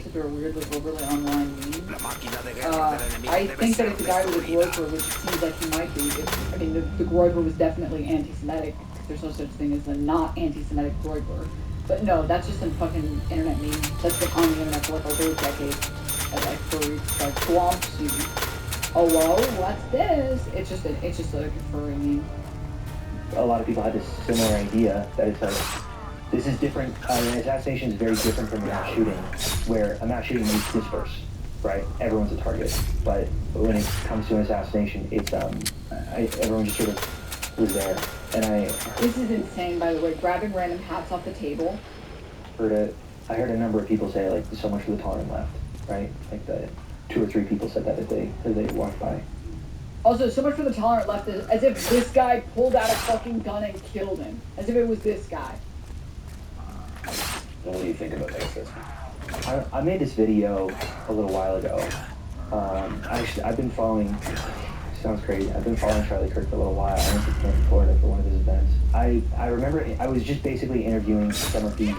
such a weird, like, overly online meme. I think that if the guy was a Groyper, which it seems like he might be, the Groyper was definitely anti-Semitic. There's no such thing as a not anti-Semitic Groyper. But no, that's just some fucking internet meme that's been on the internet for like over a decade. That like furries like swamps you. Oh whoa, what's this? It's just like a furry meme. A lot of people had this similar idea that it's like, this is different. An assassination is very different from a mass shooting, where a mass shooting you disperse, right? Everyone's a target. But when it comes to an assassination, it's everyone just sort of was there. And this is insane, by the way. Grabbing random hats off the table. I heard a number of people say like, so much for the tolerant left, right? Like the 2 or 3 people said that as they walked by. Also, so much for the tolerant left, as if this guy pulled out a fucking gun and killed him. As if it was this guy. What do you think about this? I made this video a little while ago. I've been following, sounds crazy, I've been following Charlie Kirk for a little while. I went to Tampa, Florida for one of his events. I remember I was just basically interviewing some of his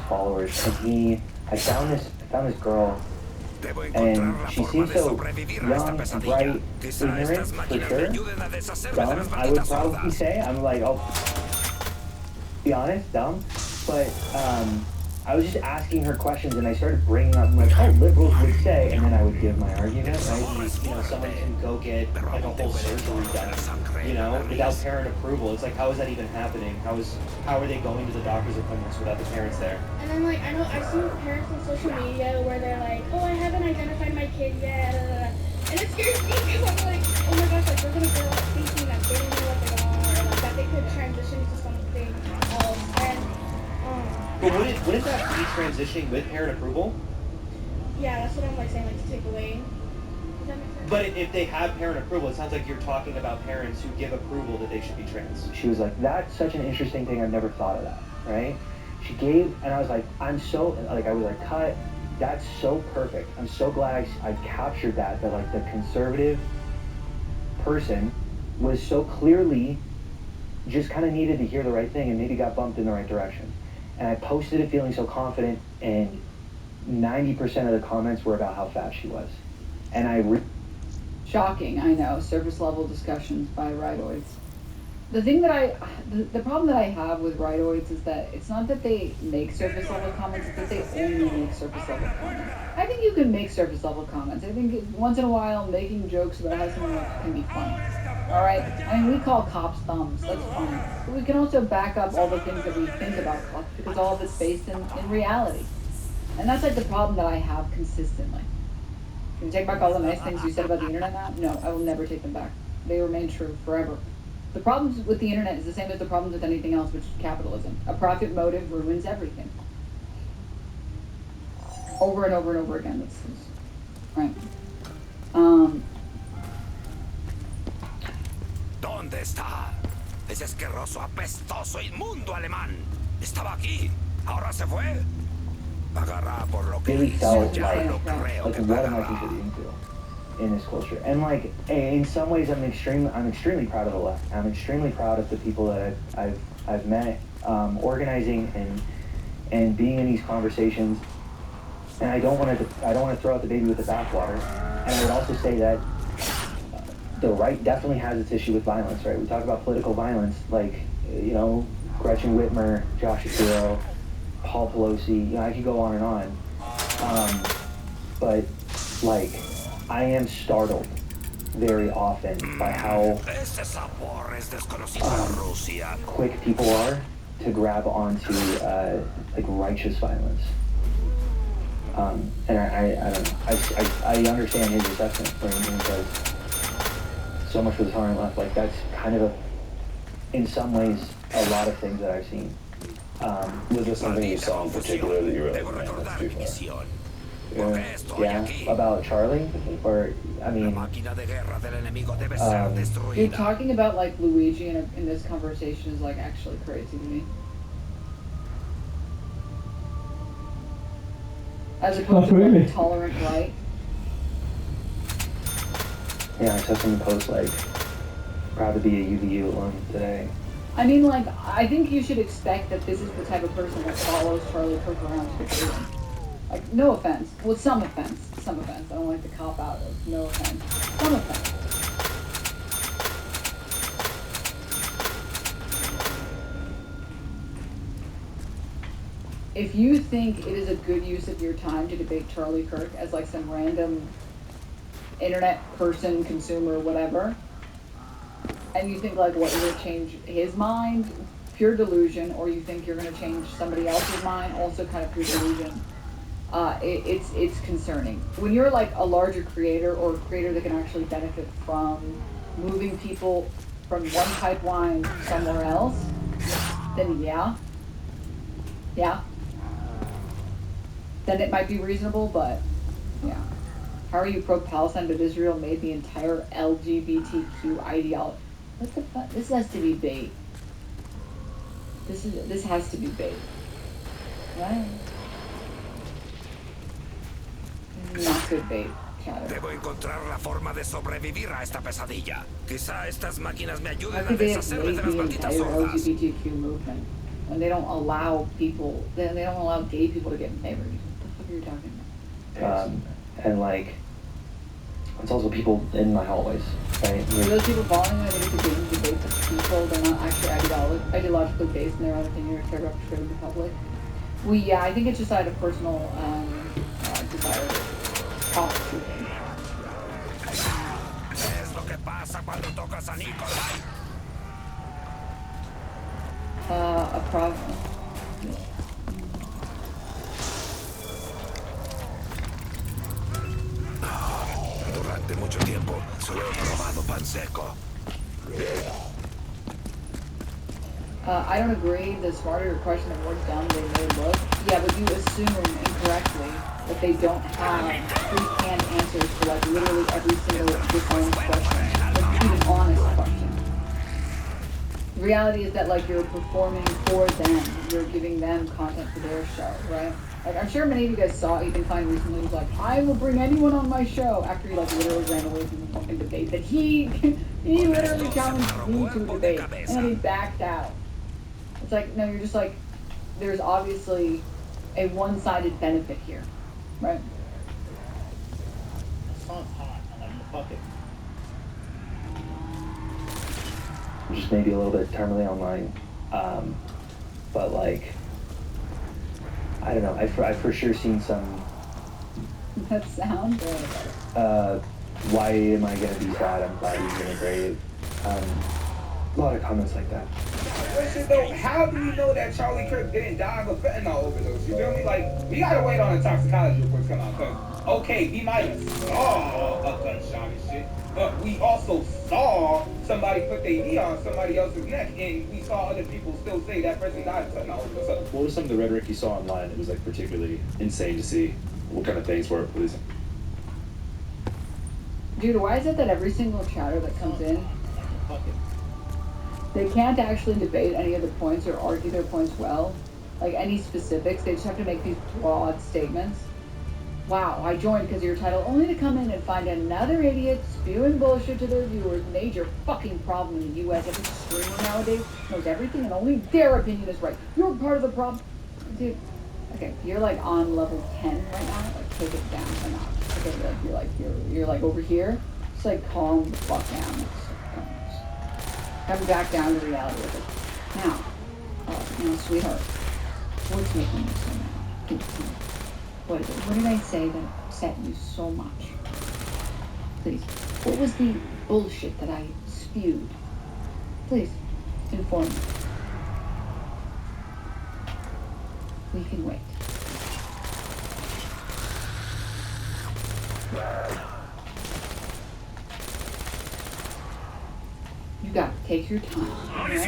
followers, and I found this girl, and she seems so young, bright, ignorant, for sure. Dumb, I would probably say. I'm like, be honest, dumb. But I was just asking her questions, and I started bringing up like, liberals would say, and then I would give my argument, right? Someone can go get like a whole surgery done, without parent approval. It's like, how is that even happening? How are they going to the doctor's appointments without the parents there? And then like, I've seen parents on social media where they're like, oh, I haven't identified my kid yet, and it scares me because I'm like, oh my gosh, like they're gonna grow up thinking that they don't know what they are, or like that they could transition to something else, and But wouldn't that be transitioning with parent approval? Yeah, that's what I'm like saying, like to take away. Does that make sense? But if they have parent approval, it sounds like you're talking about parents who give approval that they should be trans. She was like, that's such an interesting thing, I've never thought of that, right? She gave, and I was like, I was like, cut, that's so perfect. I'm so glad I captured that like the conservative person was so clearly just kind of needed to hear the right thing and maybe got bumped in the right direction. And I posted it feeling so confident, and 90% of the comments were about how fat she was. And shocking, I know. Surface level discussions by rightoids. The problem that I have with rightoids is that it's not that they make surface level comments, it's that they only make surface level comments. I think you can make surface level comments. I think once in a while making jokes about how someone looks can be funny. Alright? I mean, we call cops thumbs, that's fine. But we can also back up all the things that we think about cops because all of it's based in reality. And that's like the problem that I have consistently. Can you take back all the nice things you said about the internet now? No, I will never take them back. They remain true forever. The problems with the internet is the same as the problems with anything else, which is capitalism. A profit motive ruins everything. Over and over and over again. Right. ¿Dónde está? Ese asqueroso, apestoso, inmundo alemán. Estaba aquí. Ahora se fue. Pagará por lo que really hizo. felt Ya no creo like que what am I pagará. contributing to in this culture? And like in some ways I'm extremely proud of the left. I'm extremely proud of the people that I've met organizing and being in these conversations. And I don't want to throw out the baby with the bathwater. And I would also say that the right definitely has its issue with violence, right? We talk about political violence, like, Gretchen Whitmer, Josh Shapiro, Paul Pelosi, I could go on and on. But, like, I am startled very often by how quick people are to grab onto, like, righteous violence. And I don't know. I understand his assessment when he says so much for the tolerant left. Like, that's kind of in some ways, a lot of things that I've seen. Was there something you saw in particular that you were like, man, that's too far? Yeah, about Charlie? Or, I mean... Dude, talking about, like, Luigi in this conversation is, like, actually crazy to me. As opposed to like a tolerant right. Yeah, I saw someone post like, proud to be a UVU alum today. I mean, like, I think you should expect that this is the type of person that follows Charlie Kirk around to the prison. Like, no offense. Well, some offense. Some offense. I don't like the cop out of no offense. Some offense. If you think it is a good use of your time to debate Charlie Kirk as like some random internet person, consumer, whatever, and you think like what you're gonna change his mind, pure delusion, or you think you're gonna change somebody else's mind, also kind of pure delusion. It's concerning. When you're like a larger creator or a creator that can actually benefit from moving people from one pipeline somewhere else, then yeah. Then it might be reasonable, but yeah. How are you pro-Palestine but Israel made the entire LGBTQ ideology? What the fuck? This has to be bait. This has to be bait. Right? This is not good bait, chatter. Debo encontrar la forma de sobrevivir a esta pesadilla. Quizá estas máquinas me How ayuden a could they have deshacerme made de las the malditas entire hordas. LGBTQ movement when they don't allow people, they don't allow gay people to get married? What the fuck are you talking about? And like, it's also people in my hallways, right? For those people following me, they get to game debate the people. They're not actually ideologically based in their own opinion or care about portraying the public. Yeah, I think it's just out of personal desire to talk to them. Es lo que pasa cuando tocas a Nikolai. A problem. Durante mucho tiempo solo he probado pan seco. I don't agree. The smarter your question, the more dumb they may look. Yeah, but you assume incorrectly that they don't have pre-canned answers to like literally every single dishonest question, like even honest question. The reality is that like you're performing for them, you're giving them content for their show, right? Like I'm sure many of you guys saw Ethan Klein recently was like, I will bring anyone on my show after he like literally ran away from the fucking debate that he literally challenged me to a debate and then he backed out. It's like, no, you're just like, there's obviously a one-sided benefit here, right? Sounds hot. I'm like, fuck it. Just maybe a little bit terminally online, but like, I don't know. I've for sure seen some. That sound? Why am I gonna be sad? I'm glad he's in a grave. A lot of comments like that. Listen though, how do you know that Charlie Kirk didn't die of a fentanyl overdose? You feel me? Like, we gotta wait on the toxicology report to come out. Cause, okay, we might have saw a gunshot and shit, but we also saw somebody put their knee on somebody else's neck, and we saw other people still say that person died of fentanyl overdose. What was some of the rhetoric you saw online that was like particularly insane to see? What kind of things were releasing? Dude, why is it that every single chatter that comes in, Fuck it. they can't actually debate any of the points or argue their points well? Like any specifics, they just have to make these broad statements. Wow, I joined because of your title, only to come in and find another idiot spewing bullshit to their viewers. Major fucking problem in the U.S. Every streamer nowadays knows everything and only their opinion is right. You're part of the problem. Dude, okay, you're like on level 10 right now. Like, take it down a notch. Okay, you're like over here. Just like calm the fuck down. Come back down to reality with it. Now, sweetheart, what's making you so mad? Give it to me. What is it? What did I say that upset you so much? Please, what was the bullshit that I spewed? Please, inform me. We can wait. You got it. Take your time. Alright?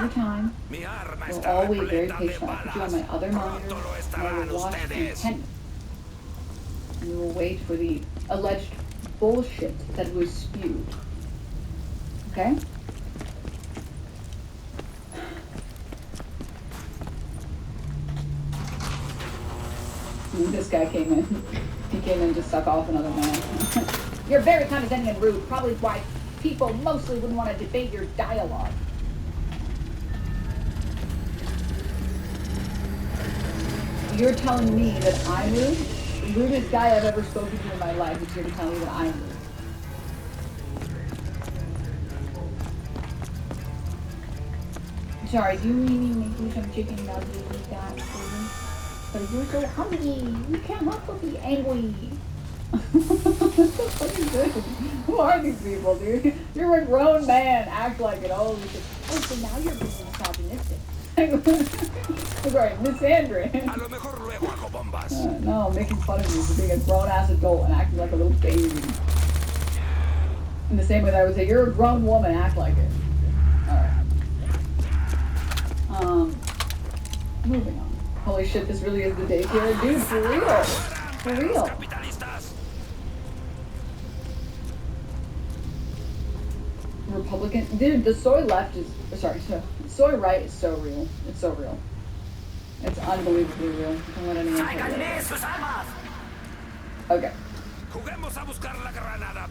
Your time. We'll all wait very patiently. I'll put you on my other monitor, and I will watch intently. And we will wait for the alleged bullshit that was spewed. Okay? This guy came in. He came in to suck off another man. You're very condescending and rude. Probably why people mostly wouldn't want to debate your dialogue. you're telling me that I'm rude? The rudest guy I've ever spoken to in my life is here to tell me that I'm rude. Sorry, do you need me to make you some chicken nuggets with that food? But you're so hungry. You can't help but be angry. What are you doing? Who are these people, dude? You're a grown man. Act like it. Oh, so now you're being misogynistic. Sorry, misandering. A lo mejor luego hago bombas. No, making fun of you for being a grown-ass adult and acting like a little baby. In the same way that I would say, you're a grown woman, act like it. Alright. Moving on. Holy shit, this really is the daycare? Dude, for real. For real. Capitalistas. Republican. Dude, the soy left is, sorry, soy right is so real. It's so real. It's unbelievably real. Don't let anyone tell you that. Okay. Juguemos a buscar la granada I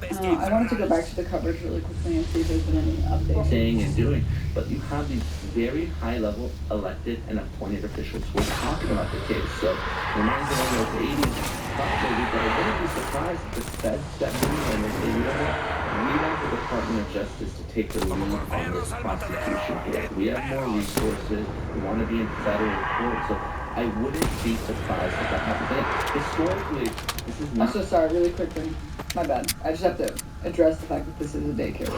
wanted to go back to the coverage really quickly and see if there's been any updates. Saying and doing, but you have these very high-level elected and appointed officials who are talking about the case. So reminds me of those 80s thought that I wouldn't be surprised if the Fed stepped in and they say, you know what, we want the Department of Justice to take the lead on this prosecution here. We have more resources. We want to be in federal court. So I wouldn't be surprised if that happens. And historically, this is not... I'm so sorry, really quickly. My bad. I just have to address the fact that this is a daycare.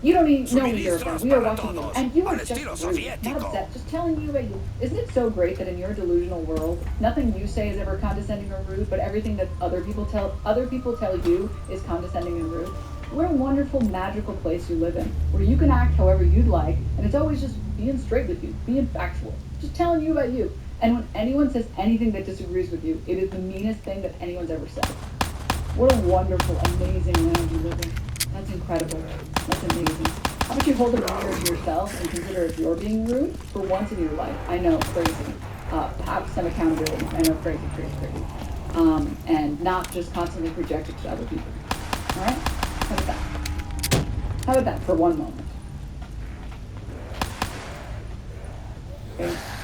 You don't even know me, Durban. We are watching you. And you are just rude. Not upset. Just telling you about you. Isn't it so great that in your delusional world, nothing you say is ever condescending or rude, but everything that other people tell you is condescending and rude? What a wonderful, magical place you live in, where you can act however you'd like, and it's always just being straight with you, being factual, just telling you about you. And when anyone says anything that disagrees with you, it is the meanest thing that anyone's ever said. What a wonderful, amazing land you live in. That's incredible. That's amazing. How about you hold a mirror to yourself and consider if you're being rude for once in your life? I know, crazy. Have some accountability. I know, crazy. And not just constantly project it to other people. All right? How about that? How about that for one moment?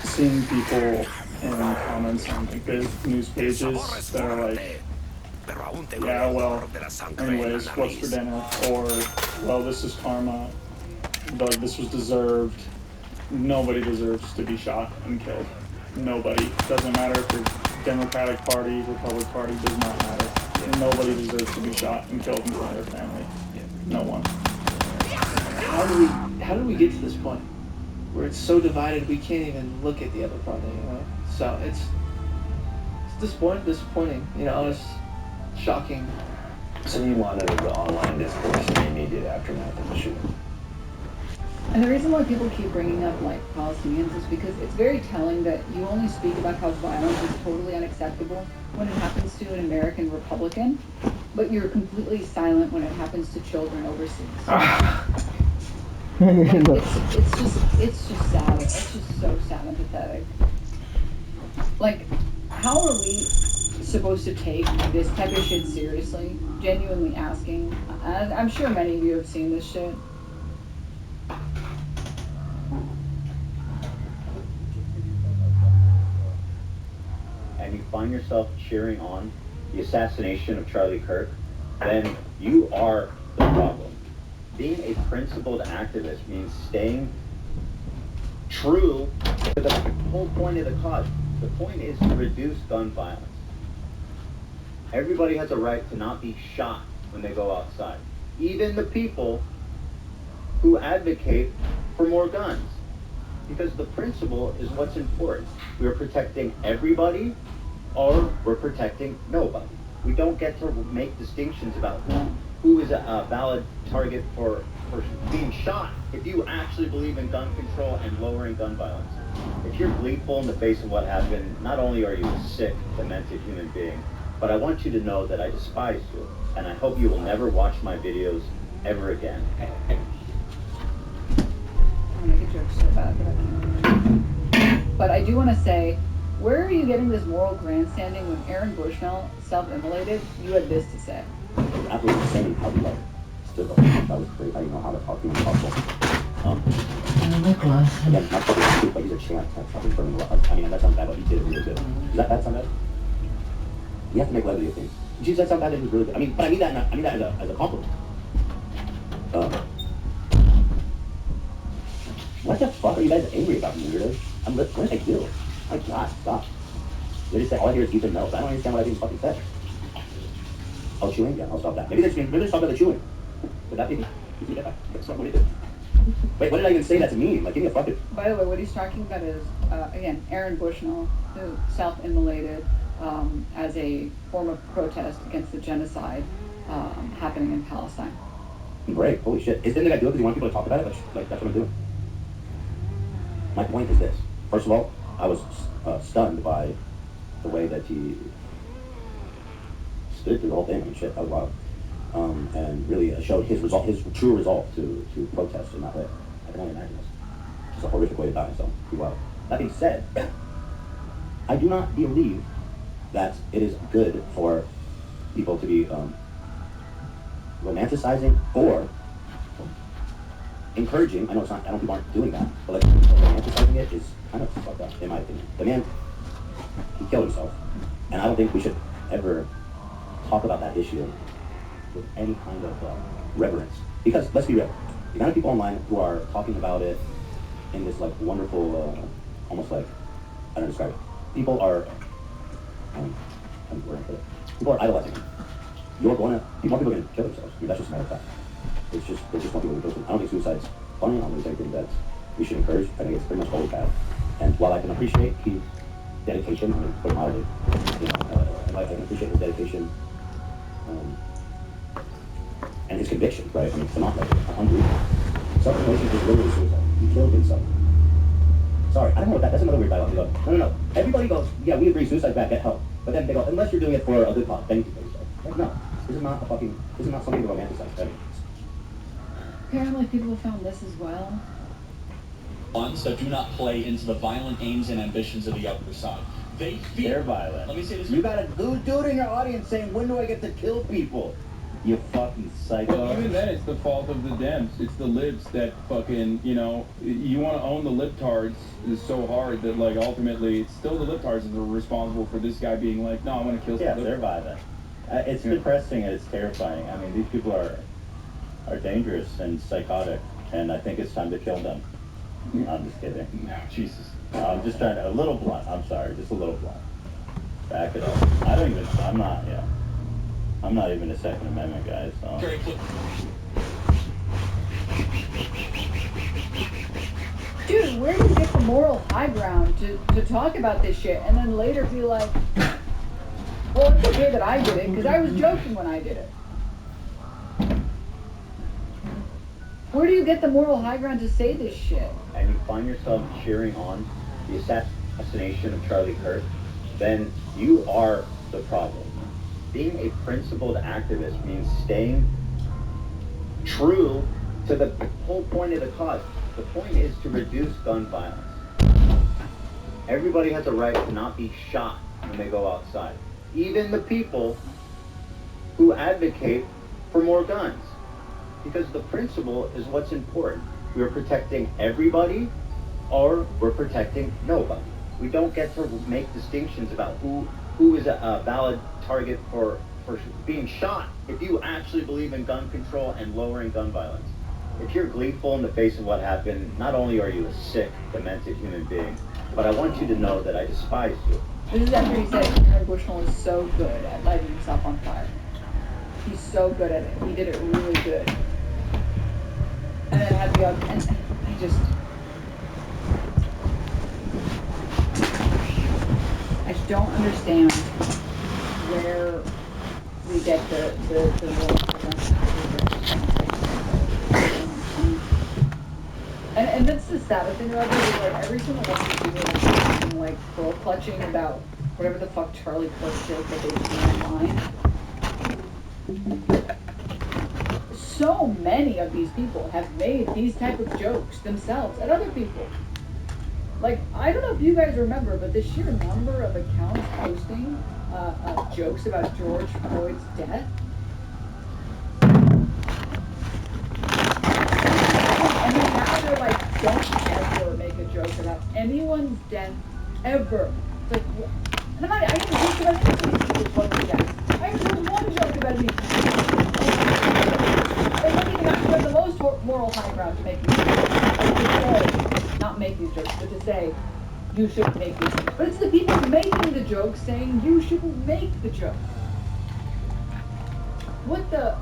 Seeing people in comments on like big news pages that are like, yeah, well, anyways, what's for dinner? Or, well, this is karma. Like, this was deserved. Nobody deserves to be shot and killed. Nobody. Doesn't matter if you're Democratic Party, Republican Party, does not matter. Nobody deserves to be shot and killed in front of their family. No one. How do we get to this point where it's so divided we can't even look at the other party, you know? So it's disappointing, you know, it's shocking. So you wanted the online discourse in the immediate aftermath of the shooting. And the reason why people keep bringing up like Palestinians is because it's very telling that you only speak about how violence is totally unacceptable when it happens to an American Republican, but you're completely silent when it happens to children overseas. It's just sad. It's just so sad and pathetic. Like, how are we supposed to take this type of shit seriously? Genuinely asking. I'm sure many of you have seen this shit. And you find yourself cheering on the assassination of Charlie Kirk, then you are the problem. Being a principled activist means staying true to the whole point of the cause. The point is to reduce gun violence. Everybody has a right to not be shot when they go outside. Even the people who advocate for more guns. Because the principle is what's important. We're protecting everybody or we're protecting nobody. We don't get to make distinctions about who is a valid target for being shot if you actually believe in gun control and lowering gun violence. If you're gleeful in the face of what happened, not only are you a sick, demented human being, but I want you to know that I despise you, and I hope you will never watch my videos ever again. I make a joke so bad, but I can't. But I do want to say, where are you getting this moral grandstanding when Aaron Bushnell self-immolated? You had this to say. After the same how we like stood up, that was great. How you know how to talk to people. Again, not fucking stupid, but he's a champ. That's fucking burning a lot. I mean, that sounds bad, but he did it really good. Does that sound bad? You have to make levity of things. Geez, that sounds bad, that he was really good. I mean, but I mean that as a compliment. What the fuck are you guys angry about, me, weirdos? What did I do? My God, stop. They just say, all I hear is Ethan Mills. I don't understand what I even fucking said. Oh, chewing? Yeah, I'll stop that. Maybe let's talk about the chewing. Would that be? Yeah, that's not what he did. Wait, what did I even say that to mean? Like, give me a fucking... By the way, what he's talking about is, again, Aaron Bushnell, who self-immolated as a form of protest against the genocide happening in Palestine. Great, holy shit. Didn't I do it because you want people to talk about it? Like, that's what I'm doing. My point is this. First of all, I was stunned by the way that he stood through the whole thing. I mean, shit, that was wild. And really showed his true resolve to protest in that way. I can only imagine this. It's a horrific way to die, so pretty wild. That being said, I do not believe that it is good for people to be romanticizing or encouraging. I know people aren't doing that, but like romanticizing it is kind of fucked up, in my opinion. The man, he killed himself, and I don't think we should ever talk about that issue with any kind of reverence. Because let's be real, the amount of people online who are talking about it in this like wonderful, almost like, I don't describe it. People are, people are idolizing him. More people are going to kill themselves. I mean, that's just a matter of fact. They just want people to go through. I don't think suicide's funny. I don't think it's anything that we should encourage. I think it's pretty much holy path. And while I can appreciate his dedication, I mean, put it mildly, I can appreciate his dedication and his conviction, right? I mean, it's not like unbelievable. Self-promotion is literally suicide. He killed himself. Sorry, I don't know what that's another weird dialogue. They go, no. Everybody goes, yeah, we agree, suicide's bad, get help. But then they go, unless you're doing it for a good cause, then you can kill yourself. Like, no, this is not something to romanticize. Right? Apparently people have found this as well. Ones that do not play into the violent aims and ambitions of the other side. They're violent. Let me say this. You got a dude in your audience saying, when do I get to kill people? You fucking psycho. Well, even then, it's the fault of the Dems. It's the libs that fucking, you want to own the libtards is so hard that, like, ultimately, it's still the libtards that are responsible for this guy being like, no, I want to kill some Yeah, they're violent. It's depressing and it's terrifying. I mean, these people are dangerous and psychotic, and I think it's time to kill them. I'm just kidding. No, Jesus. I'm just trying to, a little blunt. I'm sorry, just a little blunt. Back it up. I'm not even a Second Amendment guy, so. Dude, where do you get the moral high ground to talk about this shit and then later be like, well, it's okay that I did it because I was joking when I did it. Where do you get the moral high ground to say this shit? And you find yourself cheering on the assassination of Charlie Kirk, then you are the problem. Being a principled activist means staying true to the whole point of the cause. The point is to reduce gun violence. Everybody has a right to not be shot when they go outside. Even the people who advocate for more guns. Because the principle is what's important. We're protecting everybody or we're protecting nobody. We don't get to make distinctions about who is a valid target for being shot if you actually believe in gun control and lowering gun violence. If you're gleeful in the face of what happened, not only are you a sick, demented human being, but I want you to know that I despise you. This is after he said Aaron Bushnell is so good at lighting himself on fire. He's so good at it. He did it really good. And then had the and I just don't understand where we get the and that's the saddest thing about this is like every single one of these people are like pearl clutching about whatever the fuck Charlie Kirk joke that they see online. So many of these people have made these type of jokes themselves at other people. Like, I don't know if you guys remember, but the sheer number of accounts posting jokes about George Floyd's death. And then now they're don't ever make a joke about anyone's death ever. It's like, and I haven't joked about any of these people's fucking deaths. I haven't heard one joke about any. They don't even have to have the most moral high ground to make these jokes. Not make these jokes, but to say, you shouldn't make these jokes. But it's the people making the jokes saying, you shouldn't make the joke. What the?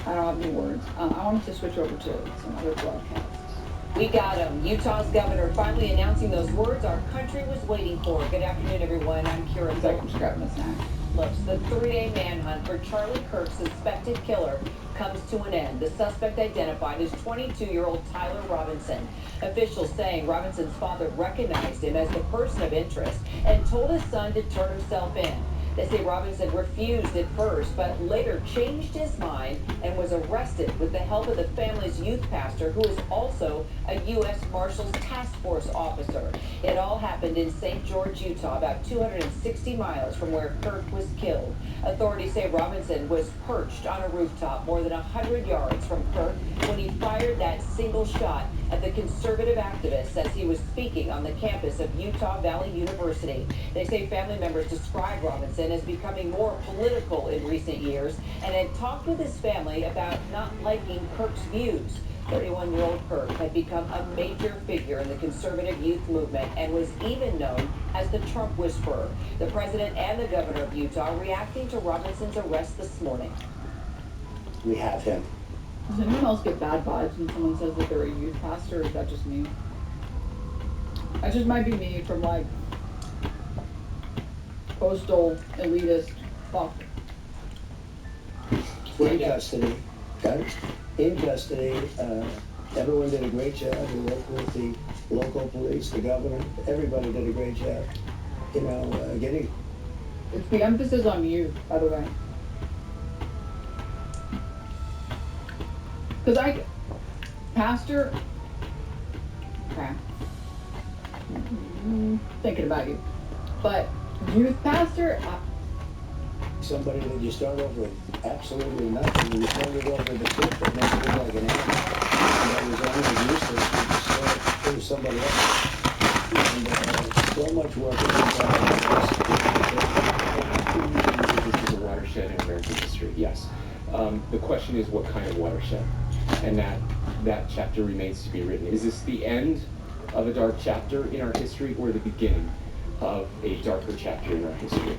I don't have any words. I wanted to switch over to some other broadcasts. We got him. Utah's governor finally announcing those words our country was waiting for. Good afternoon, everyone. I'm Kira. I'm just grabbing a snack. Looks, the 3-day manhunt for Charlie Kirk's suspected killer comes to an end. The suspect identified as 22-year-old Tyler Robinson. Officials saying Robinson's father recognized him as the person of interest and told his son to turn himself in. They say Robinson refused at first, but later changed his mind and was arrested with the help of the family's youth pastor, who is also a U.S. Marshals Task Force officer. It all happened in St. George, Utah, about 260 miles from where Kirk was killed. Authorities say Robinson was perched on a rooftop more than 100 yards from Kirk when he fired that single shot at the conservative activist as he was speaking on the campus of Utah Valley University. They say family members describe Robinson as becoming more political in recent years and had talked with his family about not liking Kirk's views. 31-year-old Kirk had become a major figure in the conservative youth movement and was even known as the Trump Whisperer. The president and the governor of Utah reacting to Robinson's arrest this morning. We have him. Does anyone else get bad vibes when someone says that they're a youth pastor, or is that just me? That just might be me from like coastal elitist fuck. In custody. In custody. Everyone did a great job. We worked with the local police, the governor. Everybody did a great job. You know, getting. It's the emphasis on you, by the way. Because pastor, okay, thinking about you, but youth pastor, somebody that you start off with absolutely nothing, and you started off with a kid that makes you look like an animal, and that was almost useless, you just start through somebody else, and so much work has been done. This is a watershed in American history, yes. The question is, what kind of watershed? And that chapter remains to be written. Is this the end of a dark chapter in our history, or the beginning of a darker chapter in our history?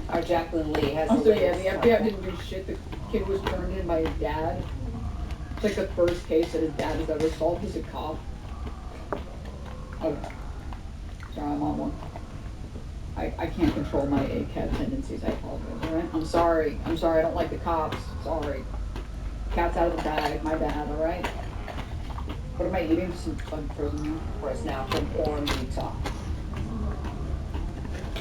Our Jacqueline Lee has also, yeah, the FBI didn't do shit. The kid was turned in by his dad. It's like the first case that his dad has ever solved as a cop. Okay. Sorry, I'm on one. I can't control my ACAT tendencies. I apologize, alright? I'm sorry. I don't like the cops. Sorry. Cat's out of the bag. My bad, alright? What am I eating? Some fun frozen meal? For us now from Orem, Utah.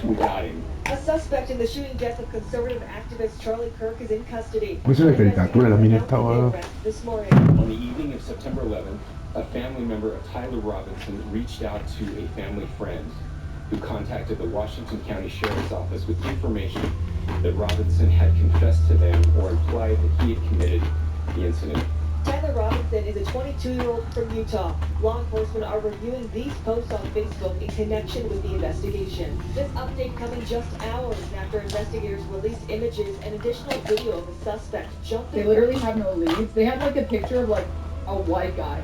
We got him. A suspect in the shooting death of conservative activist Charlie Kirk is in custody. Questa è la verità, tu la mia stava... This morning. On the evening of September 11th, a family member of Tyler Robinson reached out to a family friend who contacted the Washington County Sheriff's Office with information that Robinson had confessed to them or implied that he had committed the incident. Tyler Robinson is a 22-year-old from Utah. Law enforcement are reviewing these posts on Facebook in connection with the investigation. This update coming just hours after investigators released images and additional video of the suspect jumping. They literally have no leads. They had like a picture of like a white guy.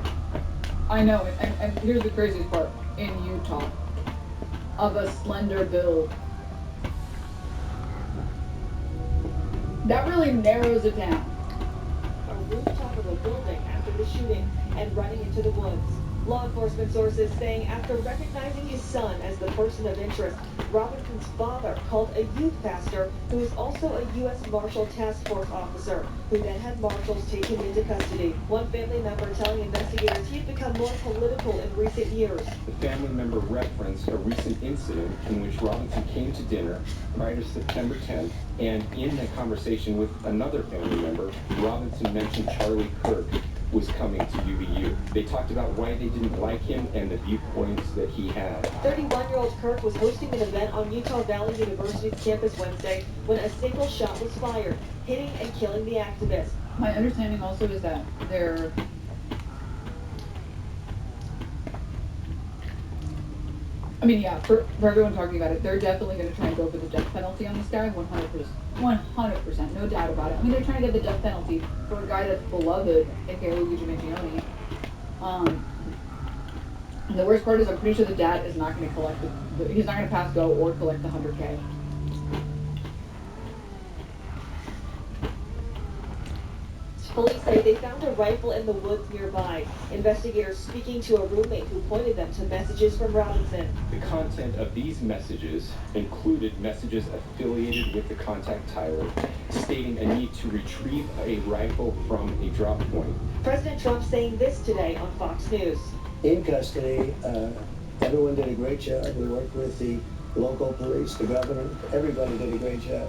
I know, and here's the craziest part. In Utah. Of a slender build. That really narrows it down. A rooftop of a building after the shooting and running into the woods. Law enforcement sources saying after recognizing his son as the person of interest, Robinson's father called a youth pastor who is also a U.S. Marshal Task Force officer, who then had marshals take him into custody. One family member telling investigators he had become more political in recent years. The family member referenced a recent incident in which Robinson came to dinner prior to September 10th, and in a conversation with another family member, Robinson mentioned Charlie Kirk was coming to UVU. They talked about why they didn't like him and the viewpoints that he had. 31-year-old Kirk was hosting an event on Utah Valley University's campus Wednesday when a single shot was fired, hitting and killing the activist. My understanding also is that they're I mean, yeah, for everyone talking about it, they're definitely going to try and go for the death penalty on this guy, 100%, 100%, no doubt about it. I mean, they're trying to get the death penalty for a guy that's beloved, aka Luigi Mangione. And the worst part is I'm pretty sure the dad is not going to collect he's not going to pass go or collect the $100K. Police say they found a rifle in the woods nearby. Investigators speaking to a roommate who pointed them to messages from Robinson. The content of these messages included messages affiliated with the contact Tyler, stating a need to retrieve a rifle from a drop point. President Trump saying this today on Fox News. In custody, everyone did a great job. We worked with the local police, the governor, everybody did a great job.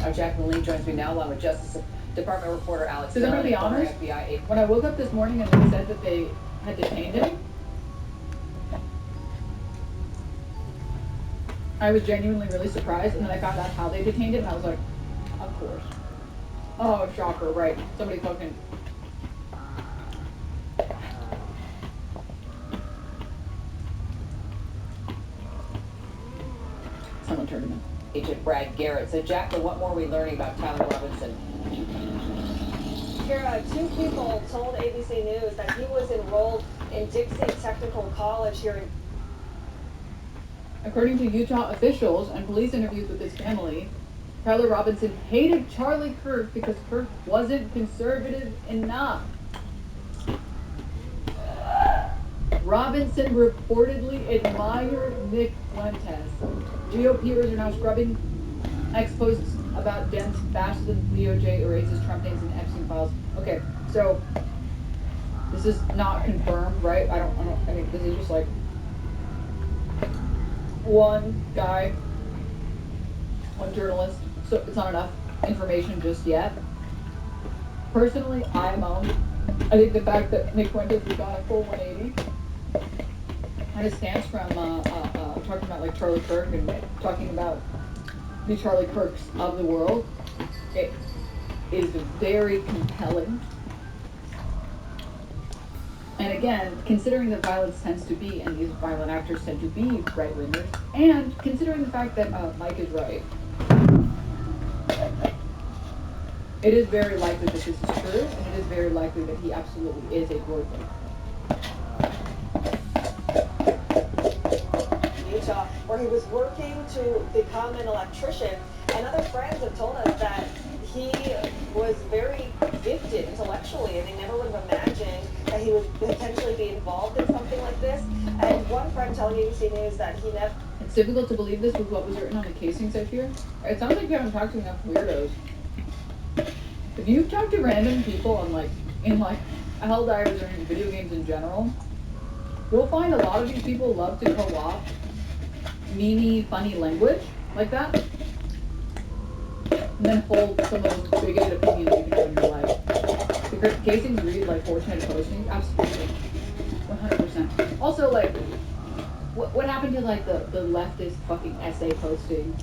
Our Jacqueline Lee joins me now along with Justice Department reporter Alex. Because I'm going to be honest, when I woke up this morning and they said that they had detained him, I was genuinely really surprised, and then I found out how they detained him, and I was like, of course. Oh, shocker, right. Somebody fucking... Someone turned him in. Agent Brad Garrett. So, Jacqueline, what more are we learning about Tyler Robinson? Kara, two people told ABC News that he was enrolled in Dixie Technical College here in... According to Utah officials and police interviews with his family, Tyler Robinson hated Charlie Kirk because Kirk wasn't conservative enough. Robinson reportedly admired Nick Fuentes. GOPers are now scrubbing ex-posts about Dems faster than DOJ erases Trump names in Epstein files. Okay, so this is not confirmed, right? I mean, this is just like one guy, one journalist, so it's not enough information just yet. Personally, I think the fact that Nick Fuentes has gone a full 180 and his stance from talking about like Charlie Kirk and talking about the Charlie Kirks of the world, it is very compelling. And again, considering that violence tends to be, and these violent actors tend to be right-wingers, and considering the fact that Mike is right, it is very likely that this is true, and it is very likely that he absolutely is a global. Utah, where he was working to become an electrician, and other friends have told us that he was very gifted intellectually, and they never would have imagined that he would potentially be involved in something like this. And one friend telling ABC News that he never... It's difficult to believe this with what was written on the casings I fear. It sounds like you haven't talked to enough weirdos. If you've talked to random people on in Helldivers or in video games in general, you'll find a lot of these people love to co-opt memey, funny language like that, and then hold some of those bigoted opinions you can have in your life. The casings read like 4chan posting, absolutely, 100%. Also, like, what happened to like the leftist fucking essay posting?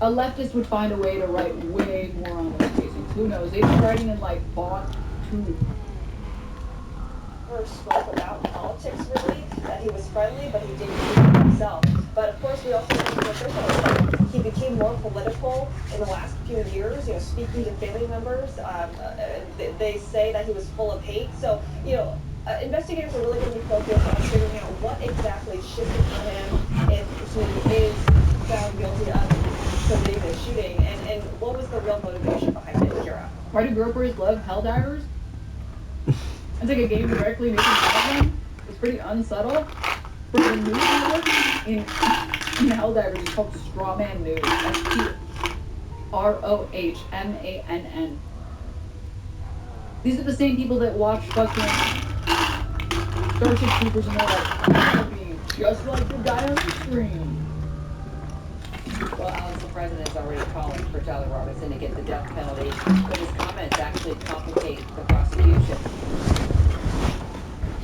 A leftist would find a way to write way more on those casings. Who knows? They've been writing in like font 2. Spoke about politics really, that he was friendly, but he didn't do it himself. But of course, we also know from officials that he became more political in the last few years, speaking to family members. They say that he was full of hate. So, investigators are really going to be focused on figuring out what exactly shifted for him if he is found guilty of committing this shooting, and what was the real motivation behind it, Kira? Why do gropers love Helldivers? It's like a game directly making fun of them. It's pretty unsubtle. For the news network in Helldivers, it's called Strawman News. STROHMANN. These are the same people that watch fucking Starship Troopers and they're like, I'm gonna be just like the guy on the screen. Well, Alex, the president's already calling for Tyler Robinson to get the death penalty, but his comments actually complicate the prosecution.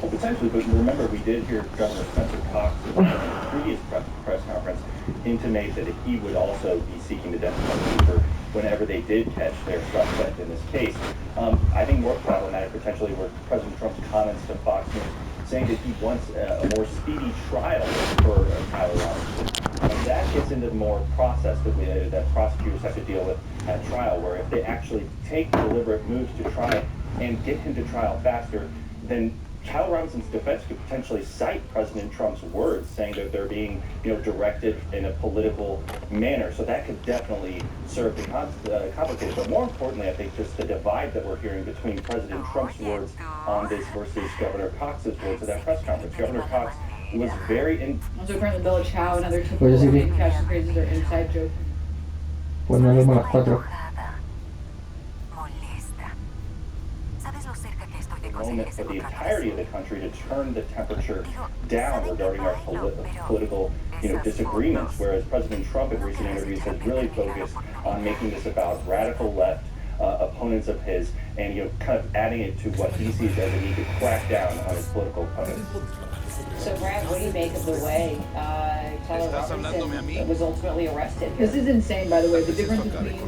Well, potentially, but remember, we did hear Governor Spencer Cox in the previous press conference intimate that he would also be seeking the death penalty for whenever they did catch their suspect in this case. I think more problematic potentially were President Trump's comments to Fox News saying that he wants a more speedy trial for Tyler Robinson. That gets into the more process that prosecutors have to deal with at trial, where if they actually take deliberate moves to try and get him to trial faster, then Tyler Robinson's defense could potentially cite President Trump's words, saying that they're being, directed in a political manner. So that could definitely serve to complicate it. But more importantly, I think just the divide that we're hearing between President Trump's words on this versus Governor Cox's words at that press conference. Governor Cox was very Also, apparently Bella Chow and other typical Indian cash crazes are inside joke. Pues nos vemos a las 4. moment for the entirety of the country to turn the temperature down regarding our political, disagreements, whereas President Trump in recent interviews has really focused on making this about radical left opponents of his and, kind of adding it to what he sees as a need to crack down on his political opponents. So, Brad, what do you make of the way Tyler Robinson was ultimately arrested here? This is insane, by the way. The difference between,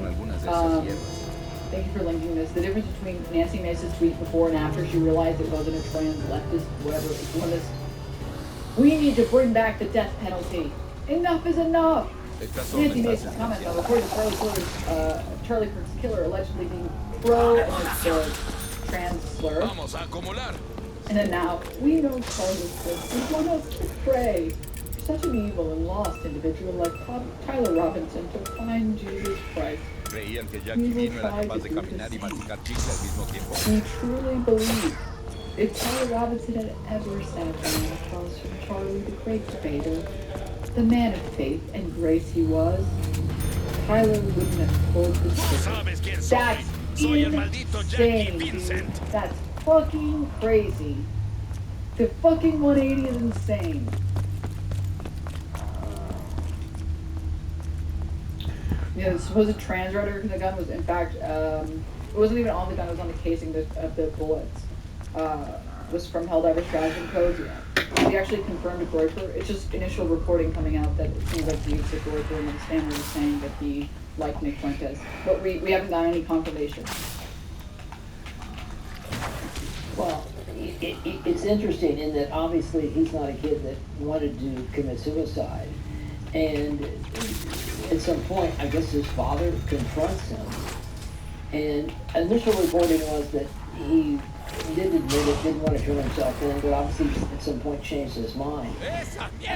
thank you for linking this. The difference between Nancy Mace's tweet before and after she realized it wasn't a trans leftist, whatever, Islamist. We need to bring back the death penalty. Enough is enough. Nancy Mace's comment, though, according to Charlie Kirk's killer, allegedly being pro and the trans slur. And then now, we know Charlie Kirk is one us to pray for such an evil and lost individual like Tyler Robinson to find Jesus Christ. We truly believe if Tyler Robinson had ever sat down across from Charlie the great debater, the man of faith and grace he was, Tyler wouldn't have told the story. That's insane, dude. That's fucking crazy. The fucking 180 is insane. Yeah, the supposed trans rhetoric in the gun was, in fact, it wasn't even on the gun, it was on the casing of the bullets. Was from Helldiver Strategy Codes. Yeah. He actually confirmed to Groiper. It's just initial reporting coming out that it seems like the Groiper and the Stanley was saying that he liked Nick Fuentes. But we haven't gotten any confirmation. Well, it's interesting in that obviously he's not a kid that wanted to commit suicide. And at some point, I guess his father confronts him. And initial reporting was that he did admit it, didn't want to turn himself in, but obviously at some point changed his mind.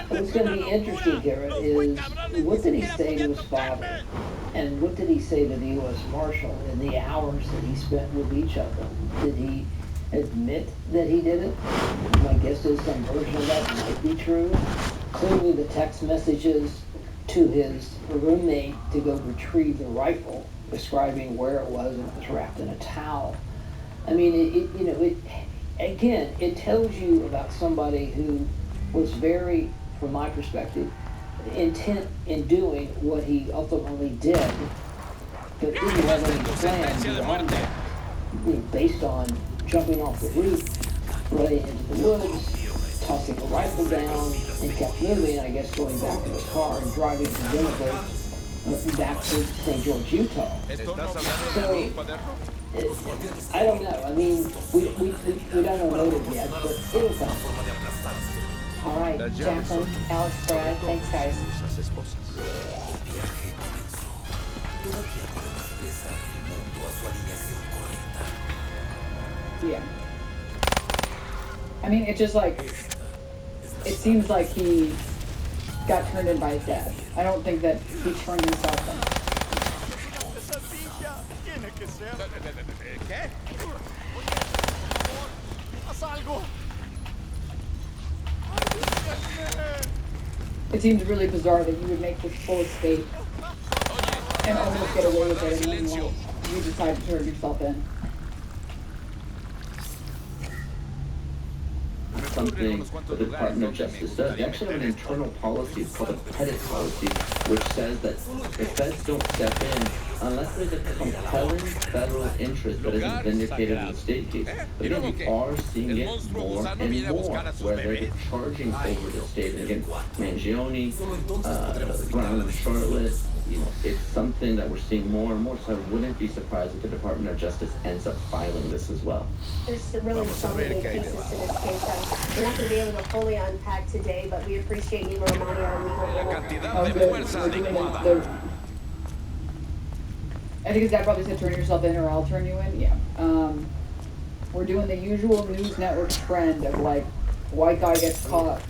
What's going to be interesting here is what did he say to his father? And what did he say to the U.S. Marshal in the hours that he spent with each of them? Did he admit that he did it? My guess is some version of that might be true. Clearly the text messages to his roommate to go retrieve the rifle, describing where it was and it was wrapped in a towel. I mean, it tells you about somebody who was very, from my perspective, intent in doing what he ultimately did, but didn't have any plan beyond that, based on jumping off the roof, running into the woods, tossing a rifle down, and kept moving, I guess going back to his car and driving presumably back to St. George, Utah. So, I don't know. I mean, we don't know motive yet, but it'll come. All right, Jacqueline, Alex, Brad, thanks, guys. Yeah. I mean, it just it seems like he got turned in by his dad. I don't think that he turned himself in. It seems really bizarre that you would make this full escape and almost get away with it, and then you decide to turn yourself in. something that the Department of Justice does. They actually have an internal policy, it's called a Pettit policy, which says that the feds don't step in unless there's a compelling federal interest that isn't vindicated in the state case. But again, we are seeing it more and more, where they're charging over the state. And again, Mangione, Brown and Charlotte, you know, it's something that we're seeing more and more, so I wouldn't be surprised if the Department of Justice ends up filing this as well. There's really so many pieces to this case. We're not going to be able to fully unpack today, but we appreciate you, Romani, our legal I think his dad probably said turn yourself in or I'll turn you in. Yeah. We're doing the usual news network trend of like, white guy gets caught.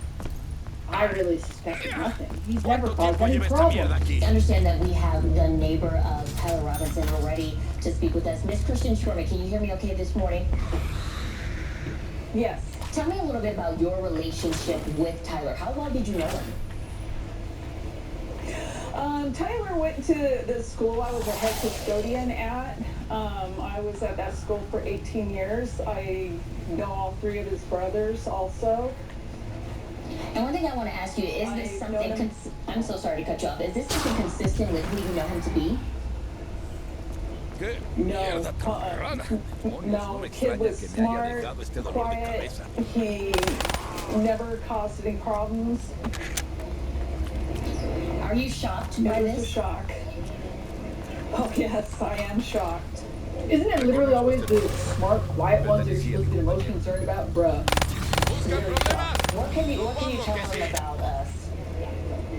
I really suspected nothing. He's never caused any problem. I understand that we have the neighbor of Tyler Robinson already to speak with us. Miss Kristen Schwerman, can you hear me okay this morning? Yes. Tell me a little bit about your relationship with Tyler. How long did you know him? Tyler went to the school I was a head custodian at. I was at that school for 18 years. I know all three of his brothers also. And one thing I want to ask you, is this something, I'm so sorry to cut you off, is this something consistent with who you know him to be? No, no, kid was smart, quiet, he never caused any problems. Are you shocked by this? It was a shock. Oh yes, I am shocked. Isn't it literally always the smart, quiet ones that you're supposed to be the most concerned about? Bruh. What can you tell him about us?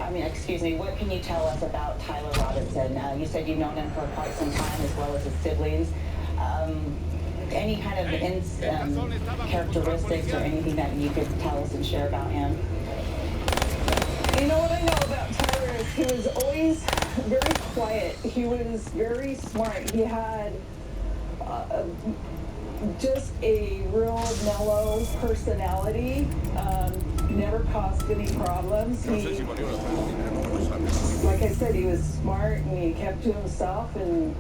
I mean, excuse me, what can you tell us about Tyler Robinson? You said you've known him for quite some time, as well as his siblings. Any kind of characteristics or anything that you could tell us and share about him? You know what I know about Tyler is he was always very quiet. He was very smart. He had just a real mellow personality. Never caused any problems. He, like I said, he was smart and he kept to himself. And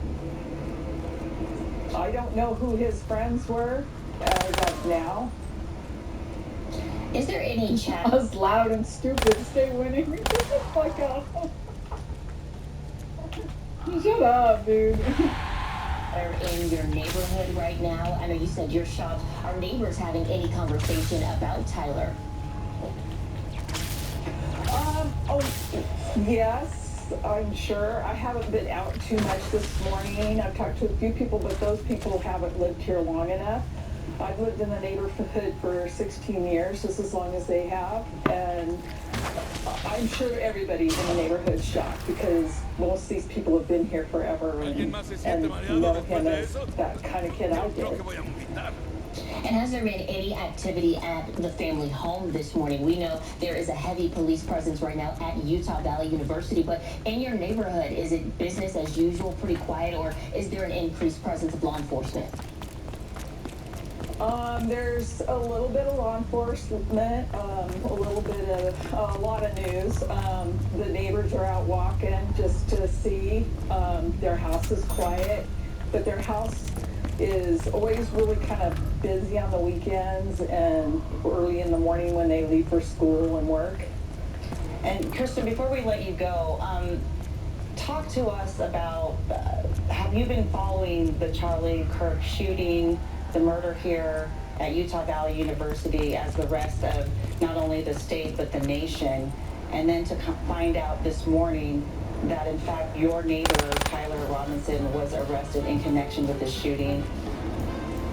I don't know who his friends were as of now. Is there any chat? Us loud and stupid stay winning. Fuck off. Shut up, dude. Are in your neighborhood right now? I know you said you're shocked. Are neighbors having any conversation about Tyler? Oh, yes, I'm sure. I haven't been out too much this morning. I've talked to a few people, but those people haven't lived here long enough. I've lived in the neighborhood for 16 years, just as long as they have, and I'm sure everybody in the neighborhood's shocked because most of these people have been here forever and know him as that kind of kid I did. And has there been any activity at the family home this morning? We know there is a heavy police presence right now at Utah Valley University, but in your neighborhood, is it business as usual, pretty quiet, or is there an increased presence of law enforcement? There's a little bit of law enforcement, a little bit of, a lot of news. The neighbors are out walking just to see. Their house is quiet, but their house is always really kind of busy on the weekends and early in the morning when they leave for school and work. And Kristen, before we let you go, talk to us about, have you been following the Charlie Kirk shooting, the murder here at Utah Valley University, as the rest of not only the state but the nation, and then to find out this morning that in fact your neighbor Tyler Robinson was arrested in connection with the shooting?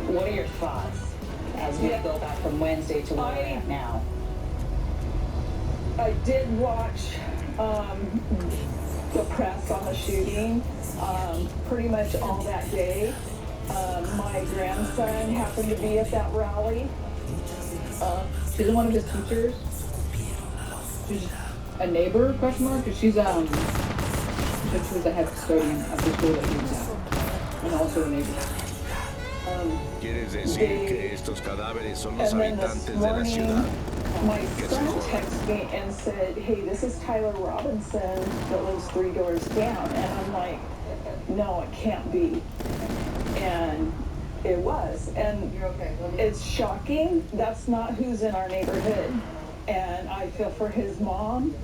What are your thoughts as we go back from Wednesday to where we're at now? I did watch the press on the shooting pretty much all that day. My grandson happened to be at that rally. She's one of his teachers. She's a neighbor, question mark? Because she's, she was the head custodian of the school that he was at. And also a neighbor. ¿Quieres decir que estos cadáveres son los habitantes de la ciudad? My son texted me and said, hey, this is Tyler Robinson that lives 3 doors down. And I'm like, no, it can't be. And It was, and You're okay. it's shocking. That's not who's in our neighborhood. And I feel for his mom.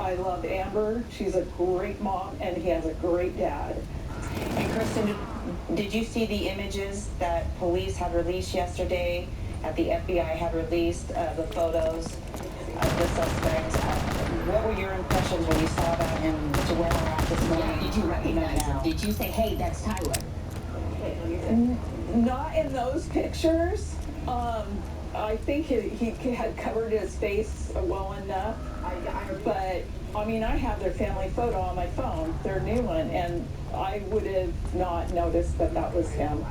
I love Amber. She's a great mom, and he has a great dad. And Kristen, did you see the images that police had released yesterday, that the FBI had released, the photos of the suspect? What were your impressions when you saw that and to where we're at this morning? Yeah, did you recognize him? Did you say, hey, that's Tyler? Not in those pictures. I think he had covered his face well enough. But, I mean, I have their family photo on my phone, their new one, and I would have not noticed that that was him.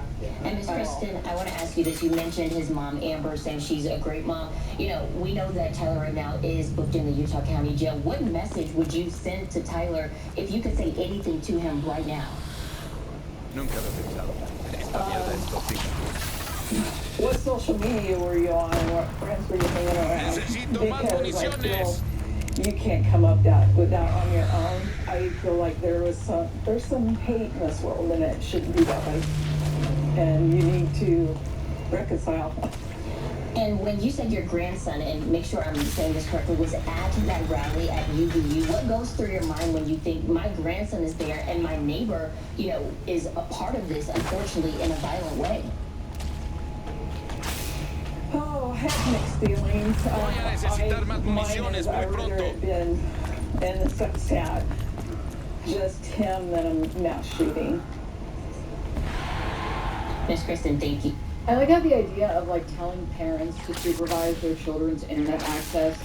And Ms. Kristen, I want to ask you this. You mentioned his mom, Amber, saying she's a great mom. You know, we know that Tyler right now is booked in the Utah County Jail. What message would you send to Tyler if you could say anything to him right now? What social media were you on and what friends were you hanging around? Because I feel you can't come up with that on your own. I feel like there's some hate in this world and it shouldn't be that way. And you need to reconcile. And when you said your grandson, and make sure I'm saying this correctly, was at that rally at UVU, what goes through your mind when you think my grandson is there and my neighbor, you know, is a part of this, unfortunately, in a violent way? Oh, I have mixed feelings. Mine is I'd rather it been, and it's so sad, just him than a mass shooting. Ms. Kristen, thank you. I like how the idea of like telling parents to supervise their children's internet access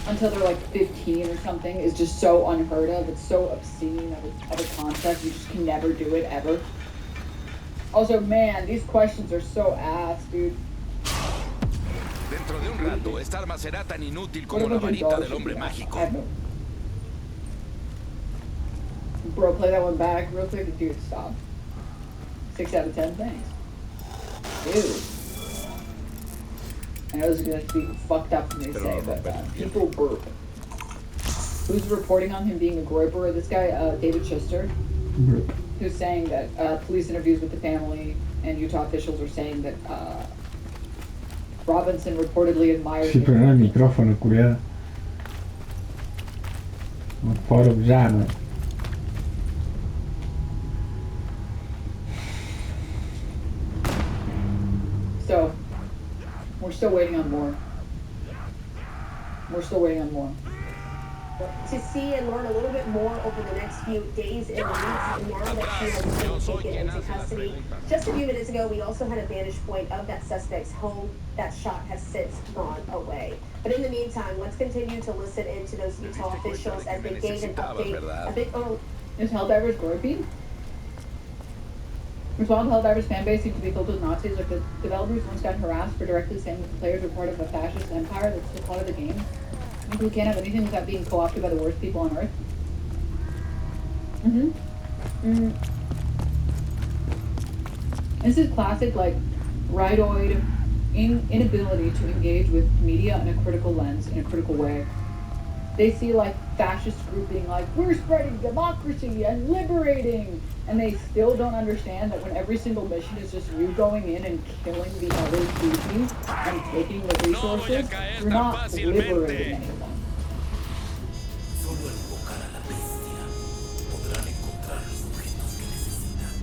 until they're like 15 or something is just so unheard of. It's so obscene of a concept. You just can never do it ever. Also, man, these questions are so ass, dude. Dentro de un rato, esta arma será tan inútil como la varita del hombre mágico. Bro, play that one back real quick. Dude, stop. 6 out of 10, thanks. Dude. I know this is going to be fucked up for me to say, but people burp. Who's reporting on him being a groper? This guy, David Schuster, who's saying that police interviews with the family and Utah officials are saying that Robinson reportedly admires Sí, pero no el micrófono, cuidado. No puedo usarlo. So, we're still waiting on more. We're still waiting on more. To see and learn a little bit more over the next few days and weeks now that she has been taken into custody. Just a few minutes ago, we also had a vantage point of that suspect's home. That shot has since gone away. But in the meantime, let's continue to listen into those Utah officials as they gave an update. Is Helldivers groping? Respond to Helldivers fan base seems to be filled with Nazis. Like the developers once got harassed for directly saying that the players were part of a fascist empire that's still part of the game. I think we can't have anything without being co-opted by the worst people on Earth. This is classic, like, rightoid inability to engage with media in a critical lens, in a critical way. They see, like, fascist grouping, like, we're spreading democracy and liberating, and they still don't understand that when every single mission is just you going in and killing the other species and taking the resources, you're not liberating anyone.